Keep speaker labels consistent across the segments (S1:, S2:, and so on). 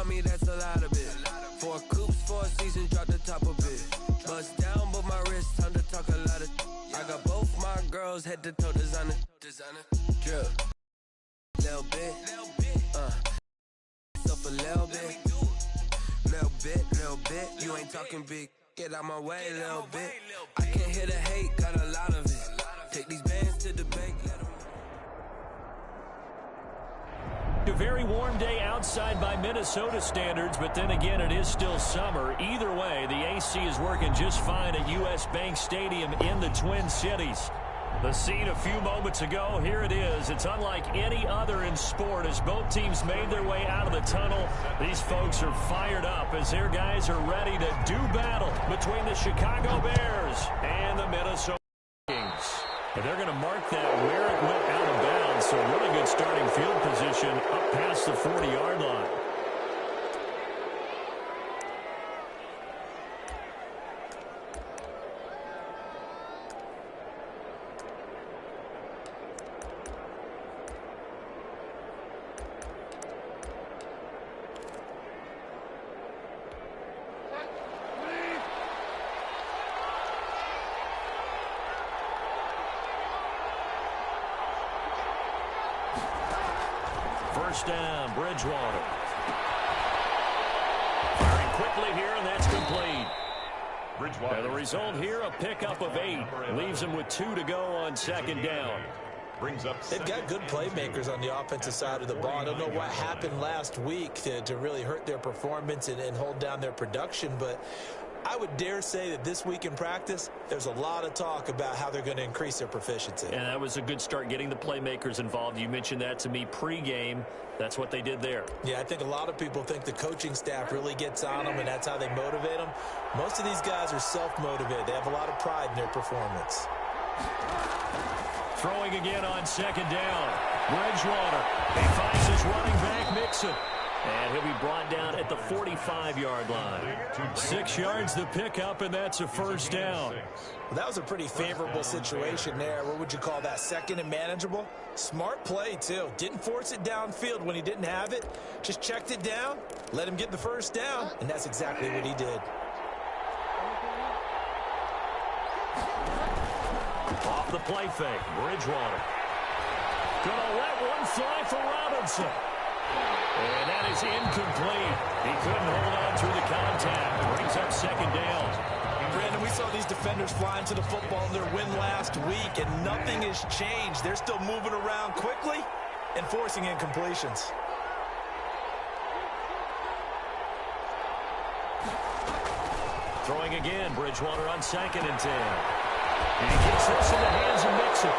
S1: on me, that's a lot of it. 4 coops, 4 seasons, drop the top of it. Bust down, but my wrist, time to talk a lot of. I got both my girls head to toe designer. Drip. Little bit. So for little bit. Little bit. You ain't talking big. Get out my way, little bit. I can't hear the hate, got a lot of it. Take these bands to the bank, let them.
S2: A very warm day outside by Minnesota standards, but then again, it is still summer. Either way, the AC is working just fine at U.S. Bank Stadium in the Twin Cities. The scene a few moments ago, here it is. It's unlike any other in sport as both teams made their way out of the tunnel. These folks are fired up as their guys are ready to do battle between the Chicago Bears and the Minnesota Vikings. And they're going to mark that where it went out of bounds, so really good starting field position up past the 40-yard line. First down, Bridgewater. Firing quickly here, and that's complete. Bridgewater. The result here, a pickup of 8. Leaves him with 2 to go on second down.
S3: They've got good playmakers on the offensive side of the ball. I don't know what happened last week to really hurt their performance and hold down their production, but I would dare say that this week in practice, there's a lot of talk about how they're going to increase their proficiency.
S2: And that was a good start getting the playmakers involved. You mentioned that to me pregame. That's what they did there.
S3: Yeah, I think a lot of people think the coaching staff really gets on them, and that's how they motivate them. Most of these guys are self-motivated. They have a lot of pride in their performance.
S2: Throwing again on second down. Bridgewater. He finds his running back, Mixon. And he'll be brought down at the 45-yard line. 6 yards the pickup, and that's a first down.
S3: Well, that was a pretty favorable situation there. What would you call that? Second and manageable? Smart play, too. Didn't force it downfield when he didn't have it. Just checked it down, let him get the first down, and that's exactly what he did.
S2: Off the play fake, Bridgewater. Gonna let one fly for Robinson. And that is incomplete. He couldn't hold on through the contact. Brings up second down.
S3: Brandon, we saw these defenders flying to the football in their win last week, and nothing has changed. They're still moving around quickly and forcing incompletions.
S2: Throwing again, Bridgewater on 2nd and 10. And he gets this in the hands of Mixon.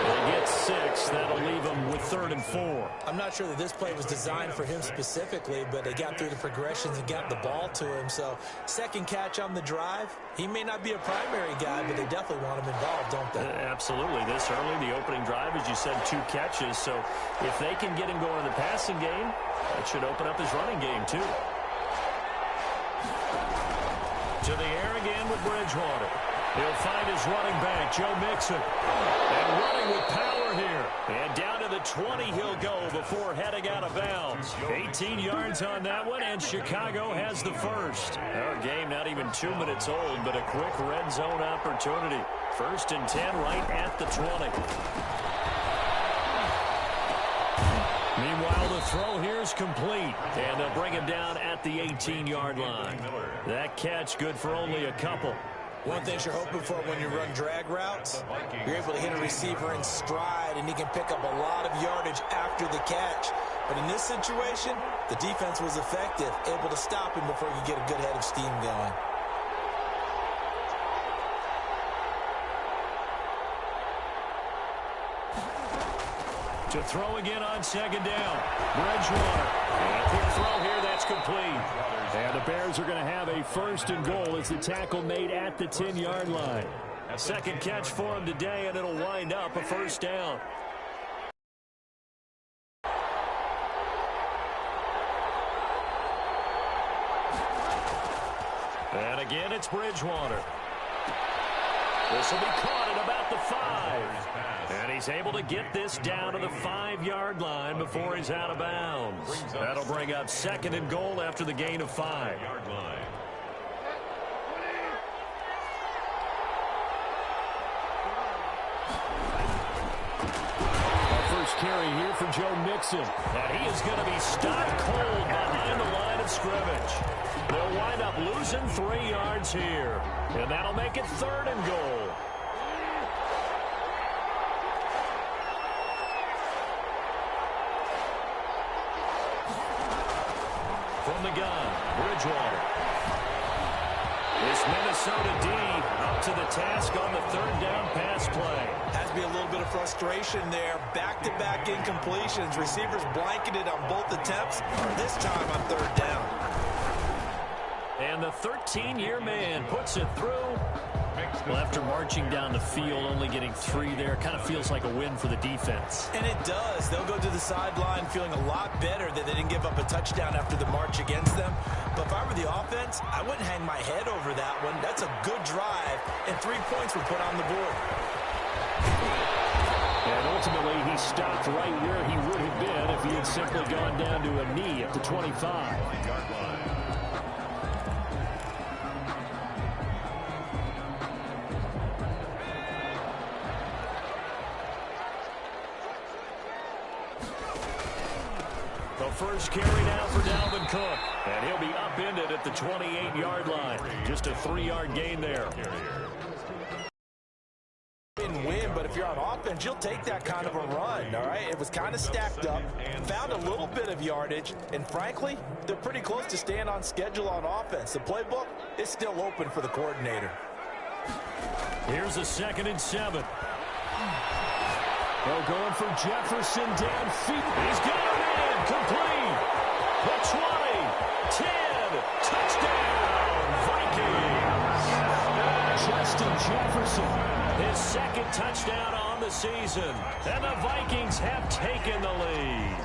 S2: They get 6. That'll leave him with 3rd and 4.
S3: I'm not sure that this play was designed for him specifically, but they got through the progressions and got the ball to him. So, second catch on the drive. He may not be a primary guy, but they definitely want him involved, don't they?
S2: Absolutely. This early, the opening drive, as you said, 2 catches. So, if they can get him going in the passing game, that should open up his running game, too. To the air again with Bridgewater. He'll find his running back, Joe Mixon. And running with power here. And down to the 20 he'll go before heading out of bounds. 18 yards on that one, and Chicago has the first. Our game not even 2 minutes old, but a quick red zone opportunity. 1st and 10 right at the 20. Meanwhile, the throw here is complete, and they'll bring him down at the 18-yard line. That catch good for only a couple.
S3: One thing you're hoping for when you run drag routes, you're able to hit a receiver in stride, and he can pick up a lot of yardage after the catch. But in this situation, the defense was effective, able to stop him before you get a good head of steam going.
S2: To throw again on second down. Bridgewater. And a quick throw here, that's complete. And the Bears are going to have a 1st and goal as the tackle made at the 10-yard line. Second catch for him today, and it'll wind up a 1st down. And again, it's Bridgewater. This will be caught at about the 5. And he's able to get this down to the 5-yard line before he's out of bounds. That'll bring up 2nd and goal after the gain of 5. First carry here for Joe Mixon. And he is going to be stopped cold behind the line of scrimmage. They'll wind up losing 3 yards here. And that'll make it 3rd and goal. From the gun, Bridgewater. This Minnesota D up to the task on the 3rd down pass play.
S3: Has to be a little bit of frustration there. Back-to-back incompletions. Receivers blanketed on both attempts, this time on 3rd down.
S2: And the 13-year man puts it through. Well, after marching down the field, only getting 3 there, kind of feels like a win for the defense.
S3: And it does. They'll go to the sideline feeling a lot better that they didn't give up a touchdown after the march against them. But if I were the offense, I wouldn't hang my head over that one. That's a good drive, and 3 points were put on the board.
S2: And ultimately, he stopped right where he would have been if he had simply gone down to a knee at the 25. First carry now for Dalvin Cook. And he'll be upended at the 28-yard line. Just a 3-yard gain there.
S3: Win, but if you're on offense, you'll take that kind of a run, all right? It was kind of stacked up, found a little bit of yardage, and frankly, they're pretty close to staying on schedule on offense. The playbook is still open for the coordinator.
S2: Here's a 2nd and 7. They're going for Jefferson downfield. He's got it in. Complete. The 20. 10. Touchdown. Vikings. Justin Jefferson. His 2nd touchdown on the season. And the Vikings have taken the lead.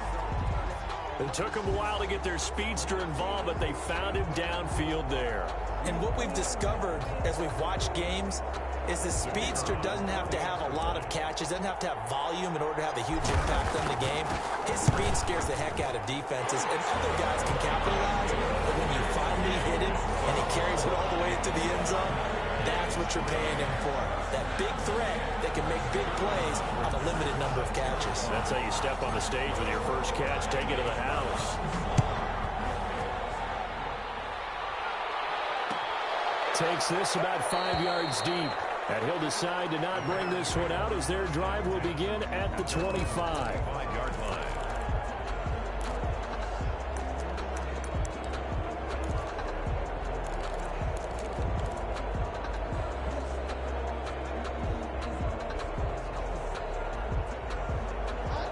S2: It took them a while to get their speedster involved, but they found him downfield there.
S3: And what we've discovered as we've watched games is the speedster doesn't have to have a lot of catches, doesn't have to have volume in order to have a huge impact on the game. His speed scares the heck out of defenses, and other guys can capitalize, but when you finally hit him and he carries it all the way into the end zone, that's what you're paying him for. That big threat that can make big plays on a limited number of catches.
S2: That's how you step on the stage with your first catch, take it to the house. Takes this about 5 yards deep. And he'll decide to not bring this one out as their drive will begin at the 25. 5-yard line.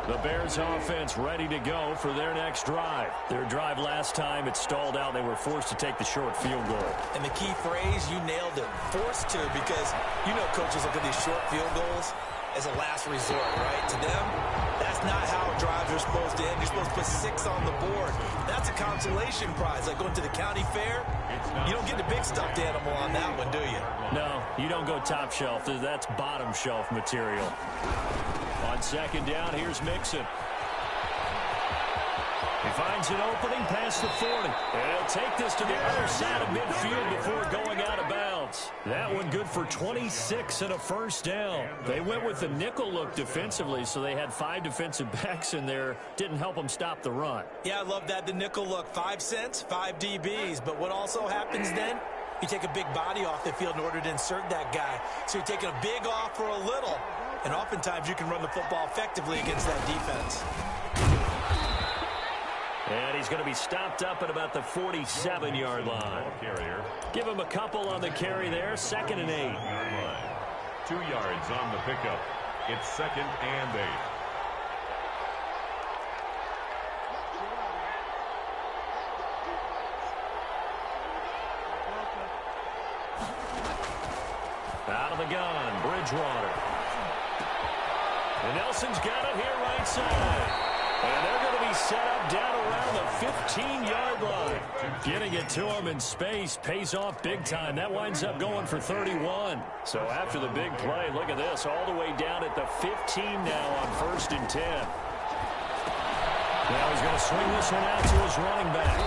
S2: The Bears offense ready to go for their next drive. Their drive last time, it stalled out. They were forced to take the short field goal.
S3: And the key phrase, you nailed it, forced to, because you know coaches look at these short field goals as a last resort, right? To them, that's not how drives are supposed to end. You're supposed to put 6 on the board. That's a consolation prize, like going to the county fair. You don't get the big stuffed animal on that one, do you?
S2: No, you don't go top shelf. That's bottom shelf material. On 2nd down, here's Mixon. He finds an opening past the 40. And he'll take this to the other side of midfield before going out of bounds. That one good for 26 and a first down. They went with the nickel look defensively, so they had 5 defensive backs in there. Didn't help them stop the run.
S3: Yeah, I love that, the nickel look. 5 cents, 5 DBs. But what also happens then? You take a big body off the field in order to insert that guy. So you're taking a big off for a little. And oftentimes you can run the football effectively against that defense.
S2: And he's going to be stopped up at about the 47-yard line. Give him a couple on the carry there. 2nd and 8.
S4: 2 yards on the pickup. It's 2nd and 8.
S2: Out of the gun, Bridgewater. And Nelson's got it here right side. And they're going to be set up down around the 15-yard line. Getting it to him in space pays off big time. That winds up going for 31. So after the big play, look at this, all the way down at the 15 now on 1st and 10. Now he's going to swing this one out to his running back.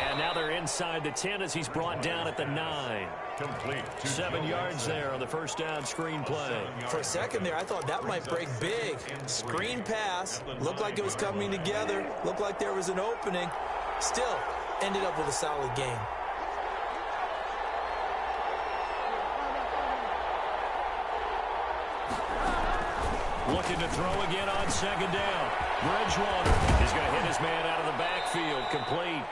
S2: And now they're inside the 10 as he's brought down at the 9.
S4: Complete.
S2: 7 yards there on the first down screen play.
S3: For a second there, I thought that might break big. Screen pass. Looked like it was coming together. Looked like there was an opening. Still ended up with a solid game.
S2: Looking to throw again on 2nd down. Bridgewater is going to hit his man out of the backfield. Complete.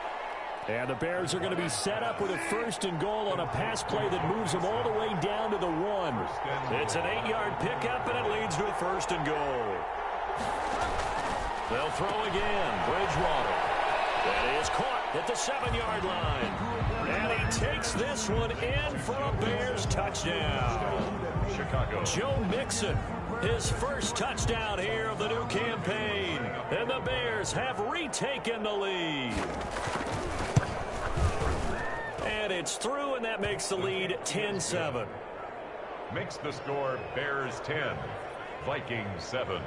S2: And the Bears are going to be set up with a 1st and goal on a pass play that moves them all the way down to the 1. It's an 8-yard pickup, and it leads to a 1st and goal. They'll throw again. Bridgewater. That is caught at the 7-yard line. And he takes this one in for a Bears touchdown.
S4: Chicago.
S2: Joe Mixon, his first touchdown here of the new campaign. And the Bears have retaken the lead. And it's through, and that makes the lead 10-7.
S4: Makes the score Bears 10, Vikings 7.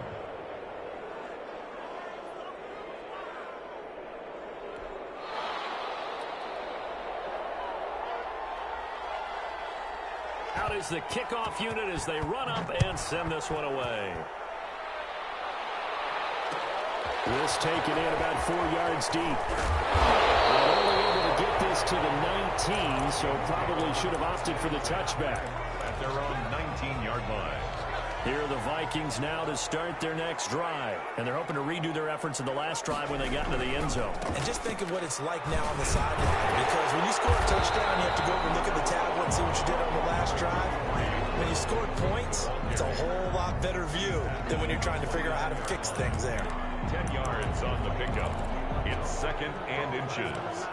S2: Out is the kickoff unit as they run up and send this one away. This taken in about 4 yards deep. They're only able to get this to the 19, so probably should have opted for the touchback.
S4: At their own 19-yard line.
S2: Here are the Vikings now to start their next drive. And they're hoping to redo their efforts in the last drive when they got into the end zone.
S3: And just think of what it's like now on the sideline. Because when you score a touchdown, you have to go over and look at the tablet and see what you did on the last drive. When you scored points, it's a whole lot better view than when you're trying to figure out how to fix things there.
S4: 10 yards on the pickup. It's 2nd and inches.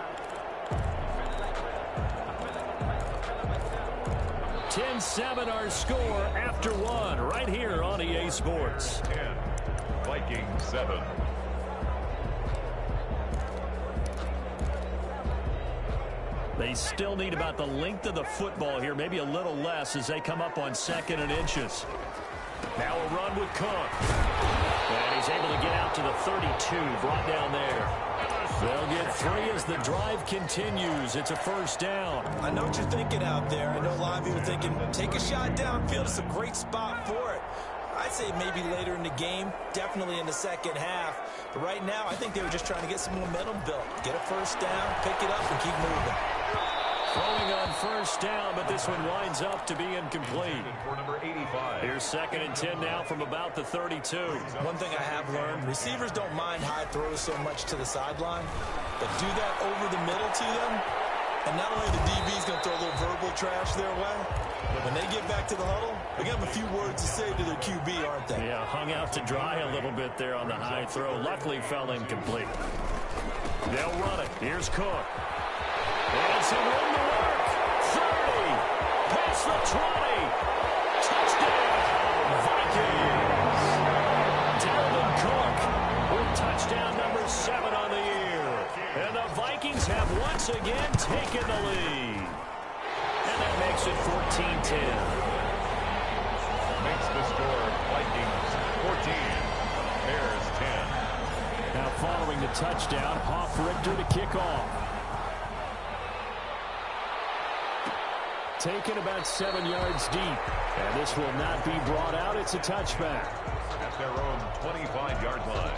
S2: 10-7 our score after 1 right here on EA Sports.
S4: 10, Vikings 7.
S2: They still need about the length of the football here, maybe a little less as they come up on 2nd and inches. Now a run with Cook. And he's able to get out to the 32, brought down there. They'll get 3 as the drive continues. It's a 1st down.
S3: I know what you're thinking out there. I know a lot of you are thinking, take a shot downfield. It's a great spot for it. I'd say maybe later in the game, definitely in the second half. But right now, I think they were just trying to get some momentum built. Get a 1st down, pick it up, and keep moving.
S2: Throwing on 1st down, but this one winds up to be incomplete.
S4: For number 85.
S2: Here's 2nd and 10 now from about the 32.
S3: One thing I have learned, receivers don't mind high throws so much to the sideline, but do that over the middle to them, and not only the DB's going to throw a little verbal trash their way, but when they get back to the huddle, they got a few words to say to their QB, aren't they?
S2: Yeah, hung out to dry a little bit there on the high throw. Luckily fell incomplete. They'll run it. Here's Cook. And some room to work. 30. Past the 20. Touchdown, Vikings. Dalvin Cook with touchdown number 7 on the year. And the Vikings have once again taken the lead. And that makes it 14-10.
S4: Makes the score Vikings 14, Bears 10.
S2: Now following the touchdown, Hoff-Richter to kick off. Taken about 7 yards deep. And this will not be brought out. It's a touchback.
S4: At their own 25-yard line.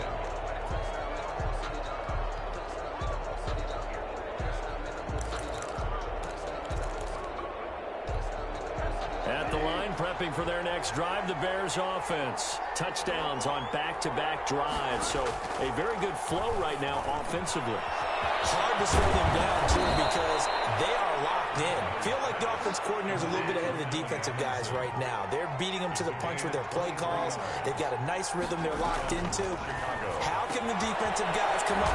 S2: At the line, prepping for their next drive, the Bears offense. Touchdowns on back-to-back drives. So a very good flow right now offensively.
S3: Hard to slow them down, too, because they are locked in. Feel like the offense coordinator is a little bit ahead of the defensive guys right now. They're beating them to the punch with their play calls. They've got a nice rhythm they're locked into. How can the defensive guys come up?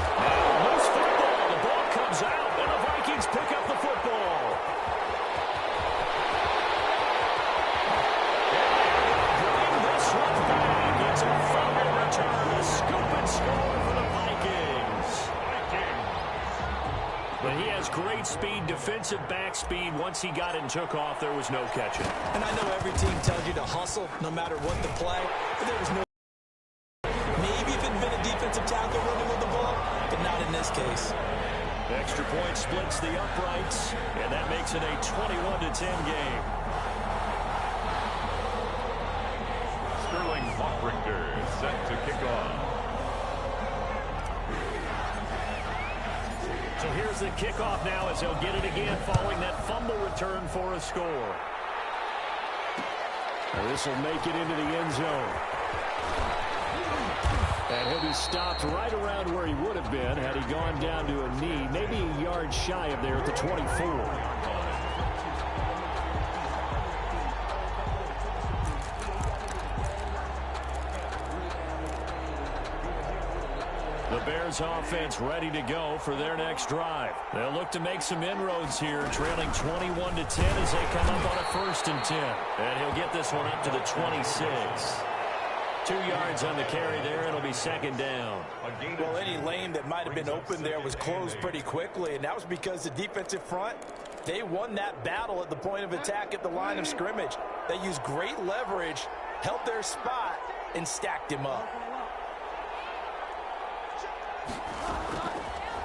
S2: Loose football. The ball comes out, and the Vikings pick up the football. Bring this one back. It's a fumble return. A scoop and score for the Vikings. But he has great speed, defensive back speed. Once he got it and took off, there was no catching.
S3: And I know every team tells you to hustle no matter what the play, but there was no. Maybe if it had been a defensive tackle running with the ball, but not in this case.
S2: Extra point splits the uprights, and that makes it a 21-10 game.
S4: Sterling Hofrichter set to kick off.
S2: So here's the kickoff now as he'll get it again following that fumble return for a score. This will make it into the end zone. And he'll be stopped right around where he would have been had he gone down to a knee, maybe a yard shy of there at the 24. The Bears offense ready to go for their next drive. They'll look to make some inroads here, trailing 21-10 as they come up on a 1st and 10. And he'll get this one up to the 26. 2 yards on the carry there. It'll be 2nd down.
S3: Well, any lane that might have been open there was closed pretty quickly, and that was because the defensive front, they won that battle at the point of attack at the line of scrimmage. They used great leverage, held their spot, and stacked him up.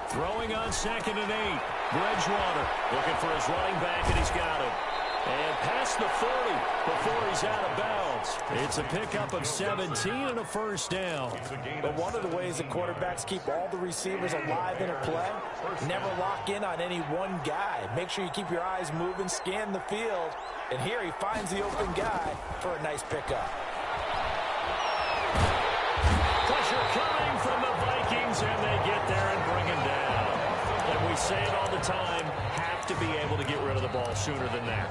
S2: Throwing on 2nd and 8. Bridgewater looking for his running back, and he's got him. And past the 40 before he's out of bounds. It's a pickup of 17 and a 1st down.
S3: But one of the ways that quarterbacks keep all the receivers alive in a play, never lock in on any one guy. Make sure you keep your eyes moving, scan the field. And here he finds the open guy for a nice pickup.
S2: Pressure coming from the Vikings, and they get there and bring him down. And we say it all the time, have to be able to get rid of the ball sooner than that.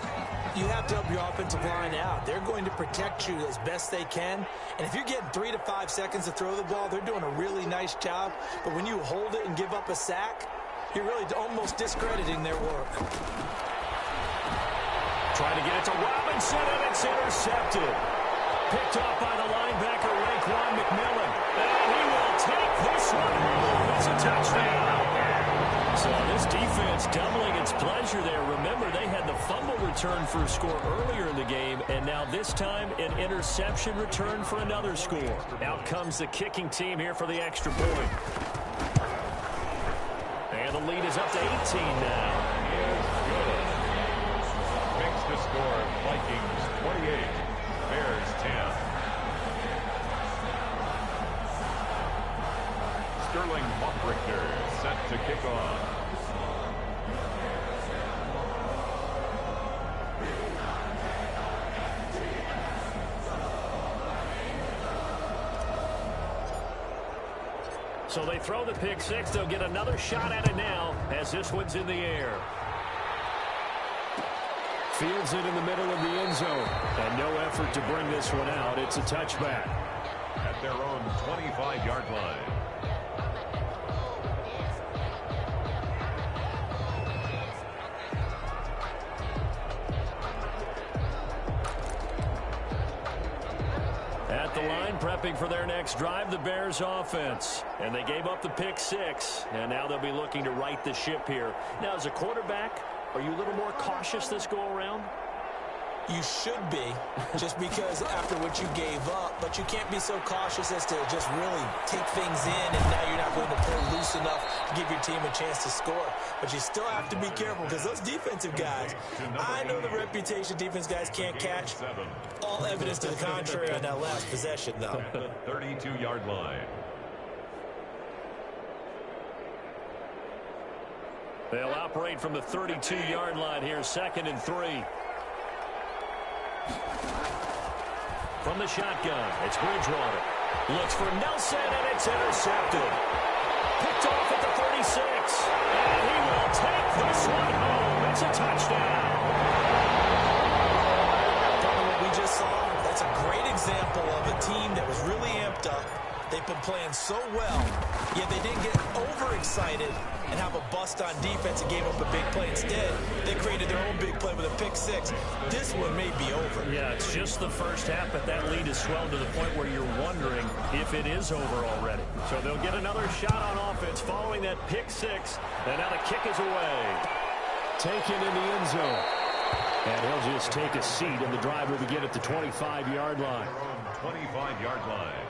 S3: You have to help your offensive line out. They're going to protect you as best they can. And if you're getting 3 to 5 seconds to throw the ball, they're doing a really nice job. But when you hold it and give up a sack, you're really almost discrediting their work.
S2: Trying to get it to Robinson, and it's intercepted. Picked off by the linebacker, Raekwon McMillan. And he will take this one home. It's a touchdown. So this defense doubling its pleasure there. Remember, they had the fumble return for a score earlier in the game, and now this time an interception return for another score. Out comes the kicking team here for the extra point. And the lead is up to 18 now.
S4: Makes the score Vikings 28, Bears 10. Sterling Hofrichter set to kick off.
S2: So they throw the pick six. They'll get another shot at it now as this one's in the air. Fields it in the middle of the end zone. And no effort to bring this one out. It's a touchback.
S4: At their own 25-yard line.
S2: At the line, prepping for their next drive, the Bears offense. And they gave up the pick six, and now they'll be looking to right the ship here. Now, as a quarterback, are you a little more cautious this go-around?
S3: You should be, just because after what you gave up, but you can't be so cautious as to just really take things in, and now you're not going to play loose enough to give your team a chance to score. But you still have to be careful, because those defensive guys, I know the reputation defense guys can't catch. All evidence to the contrary on that last possession, though.
S4: 32-yard line.
S2: They'll operate from the 32-yard line here, 2nd and 3. From the shotgun, it's Bridgewater. Looks for Nelson, and it's intercepted. Picked off at the 36. And he will take this one home. It's a touchdown.
S3: From what we just saw, that's a great example of a team that was really amped up. They've been playing so well, Yeah, they didn't get overexcited and have a bust on defense and gave up a big play. Instead, they created their own big play with a pick six. This one may be over.
S2: Yeah, it's just the first half, but that lead has swelled to the point where you're wondering if it is over already. So they'll get another shot on offense following that pick six. And now the kick is away. Taken in the end zone. And he'll just take a seat, and the drive will begin at the 25-yard line.
S4: 25-yard line.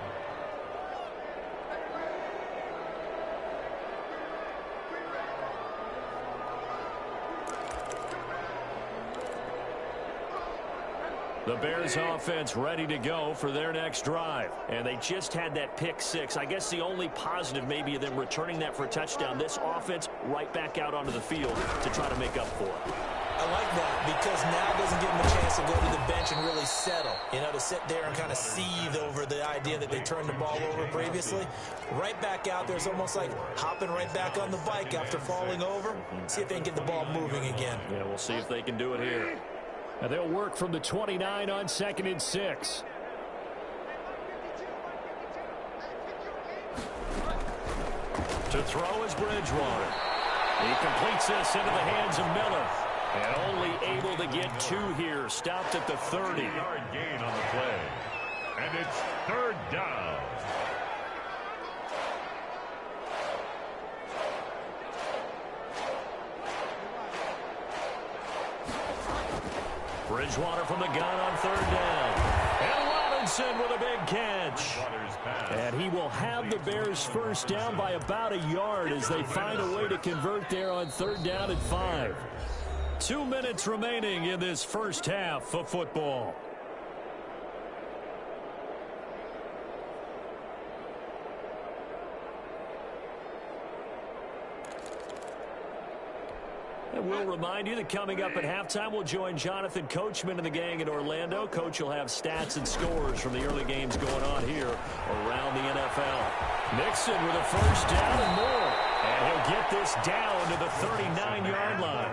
S2: The Bears offense ready to go for their next drive. And they just had that pick six. I guess the only positive may be them returning that for a touchdown. This offense right back out onto the field to try to make up for it.
S3: I like that because now it doesn't give them a chance to go to the bench and really settle. You know, to sit there and kind of seethe over the idea that they turned the ball over previously. Right back out there. It's almost like hopping right back on the bike after falling over. See if they can get the ball moving again.
S2: Yeah, we'll see if they can do it here. And they'll work from the 29 on 2nd and 6. To throw is Bridgewater. He completes this into the hands of Miller. And only able to get 2 here. Stopped at the 30.
S4: 30-yard gain on the play. And it's 3rd down.
S2: Bridgewater from the gun on 3rd down. And Robinson with a big catch. And he will have the Bears first down by about a yard as they find a way to convert there on 3rd down and 5. 2 minutes remaining in this first half of football. And we'll remind you that coming up at halftime, we'll join Jonathan Coachman and the gang in Orlando. Coach will have stats and scores from the early games going on here around the NFL. Mixon with a first down and more. And he'll get this down to the 39-yard line.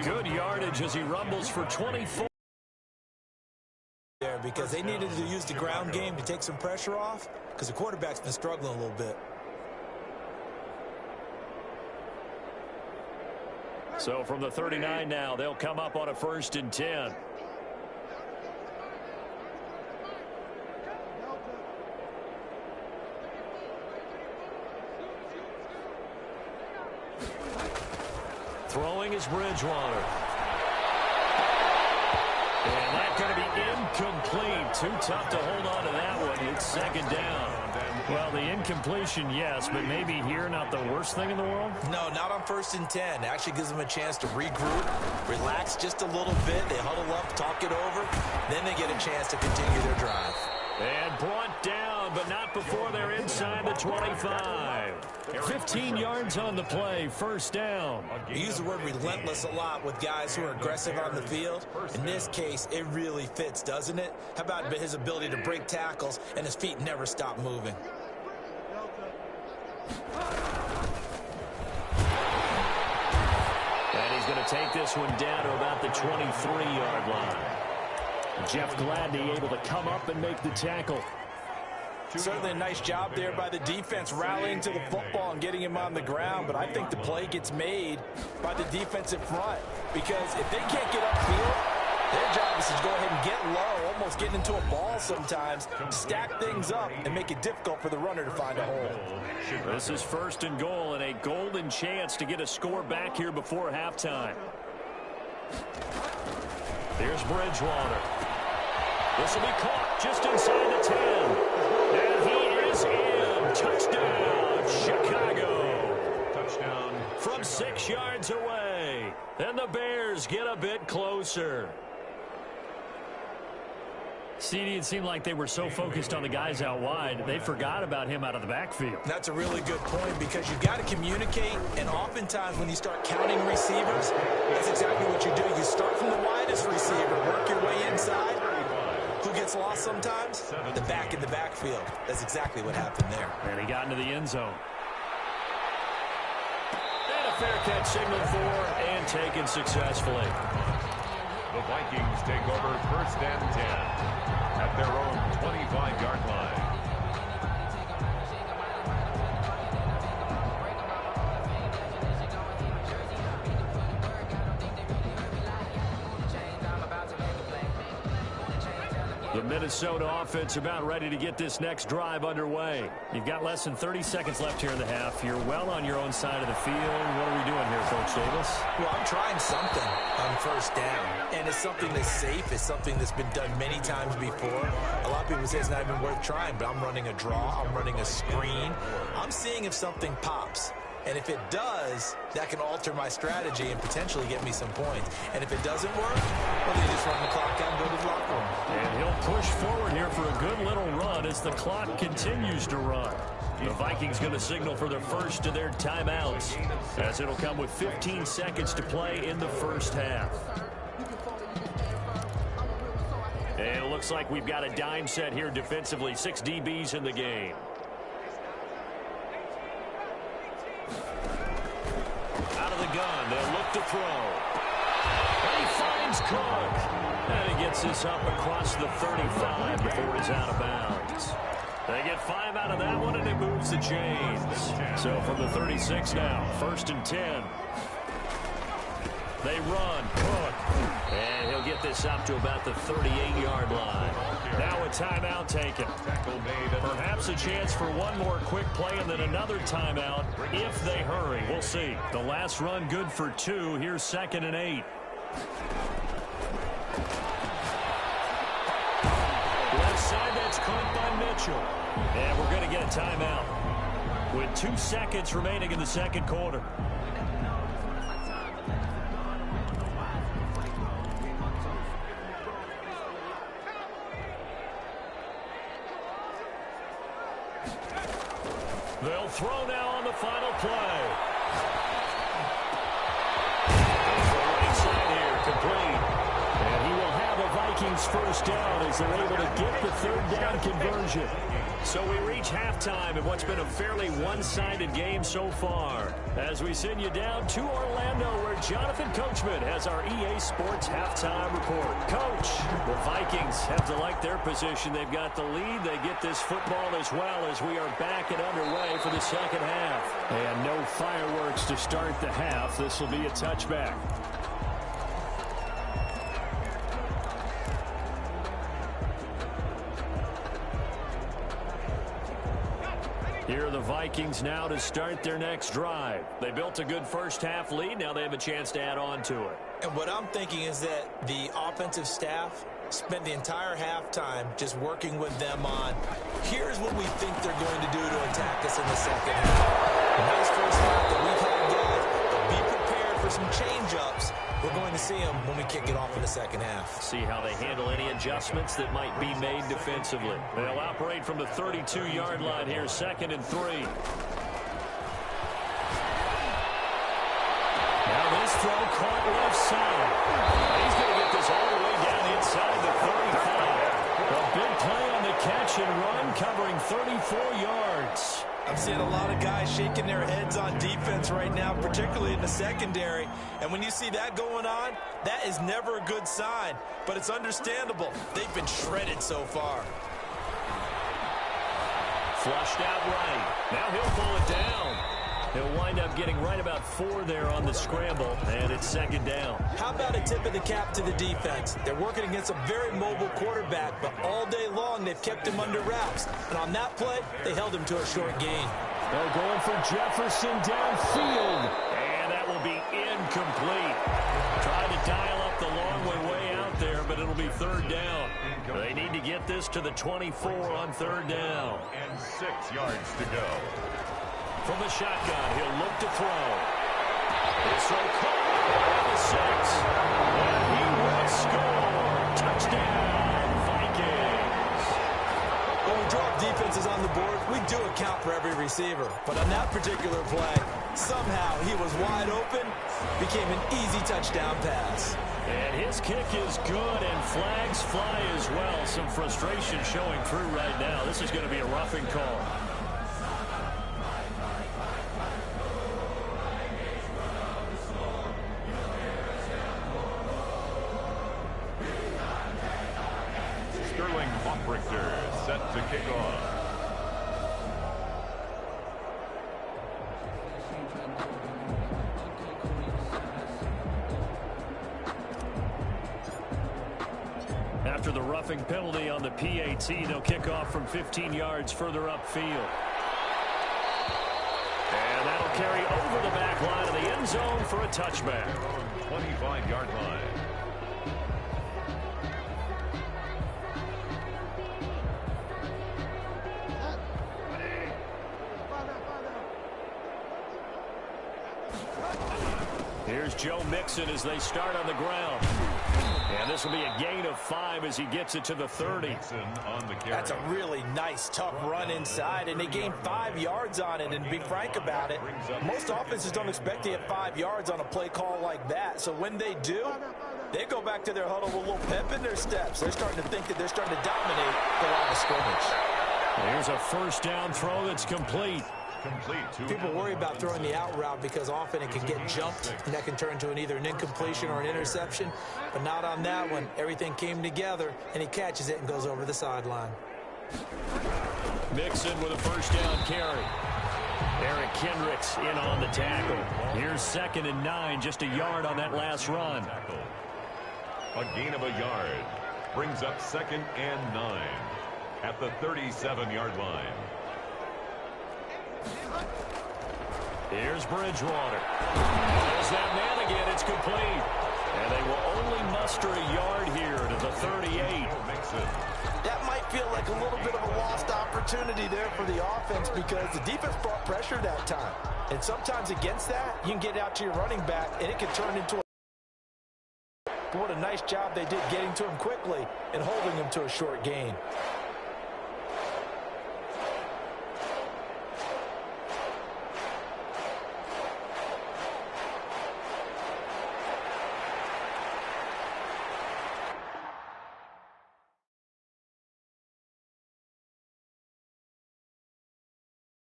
S2: Good yardage as he rumbles for 24.
S3: There because they needed to use the ground game to take some pressure off because the quarterback's been struggling a little bit.
S2: So from the 39 now, they'll come up on a 1st and 10. Throwing is Bridgewater. And that's going to be incomplete. Too tough to hold on to that one. It's 2nd down. Well, the incompletion, yes, but maybe here not the worst thing in the world?
S3: No, not on 1st and 10. It actually gives them a chance to regroup, relax just a little bit. They huddle up, talk it over. Then they get a chance to continue their drive.
S2: And brought down, but not before they're inside the 25. 15 yards on the play, 1st down.
S3: You use the word relentless a lot with guys who are aggressive on the field. In this case, it really fits, doesn't it? How about his ability to break tackles and his feet never stop moving?
S2: And he's going to take this one down to about the 23-yard line. Jeff Gladney able to come up and make the tackle.
S3: Certainly a nice job there by the defense rallying to the football and getting him on the ground, but I think the play gets made by the defensive front because if they can't get upfield, their job is to go ahead and get low, almost getting into a ball sometimes, stack things up, and make it difficult for the runner to find a hole.
S2: This is 1st and goal and a golden chance to get a score back here before halftime. Here's Bridgewater. This will be caught just inside the 10. And he is in. Touchdown, Chicago.
S4: Touchdown.
S2: From 6 yards away. And the Bears get a bit closer. CD, it seemed like they were so focused on the guys out wide, they forgot about him out of the backfield.
S3: That's a really good point because you've got to communicate, and oftentimes when you start counting receivers, that's exactly what you do. You start from the widest receiver, work your way inside. Who gets lost sometimes? The back in the backfield. That's exactly what happened there.
S2: And he got into the end zone. And a fair catch signaled for and taken successfully.
S4: The Vikings take over 1st and 10 at their own 25-yard line.
S2: The Minnesota offense about ready to get this next drive underway. You've got less than 30 seconds left here in the half. You're well on your own side of the field. What are we doing here, Coach Davis?
S3: Well, I'm trying something on first down, and it's something that's safe. It's something that's been done many times before. A lot of people say it's not even worth trying, but I'm running a draw. I'm running a screen. I'm seeing if something pops. And if it does, that can alter my strategy and potentially get me some points. And if it doesn't work, well, then you just run the clock out and go to the locker room.
S2: And he'll push forward here for a good little run as the clock continues to run. The Vikings going to signal for their first of their timeouts, as it'll come with 15 seconds to play in the first half. And it looks like we've got a dime set here defensively. 6 DBs in the game. Out of the gun, they'll look to throw. And he finds Cook. And he gets this up across the 35 before he's out of bounds. They get 5 out of that one, and it moves the chains. So from the 36 now, 1st and 10. They run, Cook, and he'll get this up to about the 38-yard line. Now a timeout taken. Perhaps a chance for one more quick play and then another timeout if they hurry. We'll see. The last run good for 2. Here's 2nd and 8. Left side, that's caught by Mitchell. And we're going to get a timeout with 2 seconds remaining in the second quarter. They'll throw now on the final play. Right side here, complete. And he will have a Vikings first down as they're able to get the 3rd down conversion. So we reach halftime in what's been a fairly one-sided game so far, as we send you down to Orlando, where Jonathan Coachman has our EA Sports halftime report. Coach, the Vikings have to like their position. They've got the lead. They get this football as well as we are back and underway for the second half. And no fireworks to start the half. This will be a touchback. Here are the Vikings now to start their next drive. They built a good first half lead. Now they have a chance to add on to it.
S3: And what I'm thinking is that the offensive staff spent the entire halftime just working with them on, here's what we think they're going to do to attack us in the second half. A nice first half that we've had, guys, but be prepared for some change-ups. We're going to see them when we kick it off in the second half.
S2: See how they handle any adjustments that might be made defensively. They'll operate from the 32-yard line here, 2nd and 3. Now this throw caught left side. He's going to get this all the way down inside the 35. A big play on the catch and run, covering 34 yards.
S3: I'm seeing a lot of guys shaking their heads on defense right now, particularly in the secondary. And when you see that going on, that is never a good sign. But it's understandable. They've been shredded so far.
S2: Flushed out right. Now he'll pull it down. He'll wind up getting right about 4 there on the scramble, and it's 2nd down.
S3: How about a tip of the cap to the defense? They're working against a very mobile quarterback, but all day long they've kept him under wraps. And on that play, they held him to a short gain.
S2: They're going for Jefferson downfield, and that will be incomplete. Trying to dial up the long way out there, but it'll be 3rd down. They need to get this to the 24 on 3rd down.
S4: And 6 yards to go.
S2: From the shotgun, he'll look to throw. This throw caught at the 6. And he will score. Touchdown, Vikings.
S3: When we drop defenses on the board, we do account for every receiver. But on that particular play, somehow he was wide open, became an easy touchdown pass.
S2: And his kick is good, and flags fly as well. Some frustration showing through right now. This is going to be a roughing call.
S4: Sterling Hofrichter set to kick off.
S2: after the roughing penalty on the PAT. They'll kick off from 15 yards further upfield. And that'll carry over the back line of the end zone for a touchback.
S4: 25-yard line.
S2: Here's Joe Mixon as they start on the ground. And this will be a gain of 5 as he gets it to the 30.
S4: On the carry.
S3: That's a really nice, tough run inside, and they gained 5 yards on it. And to be frank about it, most offenses don't expect to get 5 yards on a play call like that. So when they do, they go back to their huddle with a little pep in their steps. They're starting to think that they're starting to dominate the line of scrimmage.
S2: Here's a first down throw that's complete.
S3: People worry about throwing the out route because often it can get jumped, and that can turn into either an incompletion or an interception. But not on that one. Everything came together, and he catches it and goes over the sideline.
S2: Mixon with a first down carry. Eric Kendricks in on the tackle. Here's 2nd and 9, just a yard on that last run.
S4: A gain of a yard brings up 2nd and 9 at the 37-yard line.
S2: Here's Bridgewater. There's that man again. It's complete. And they will only muster a yard here to the 38.
S3: That might feel like a little bit of a lost opportunity there for the offense because the defense brought pressure that time. And sometimes against that, you can get out to your running back, and it can turn into a... But what a nice job they did getting to him quickly and holding him to a short gain.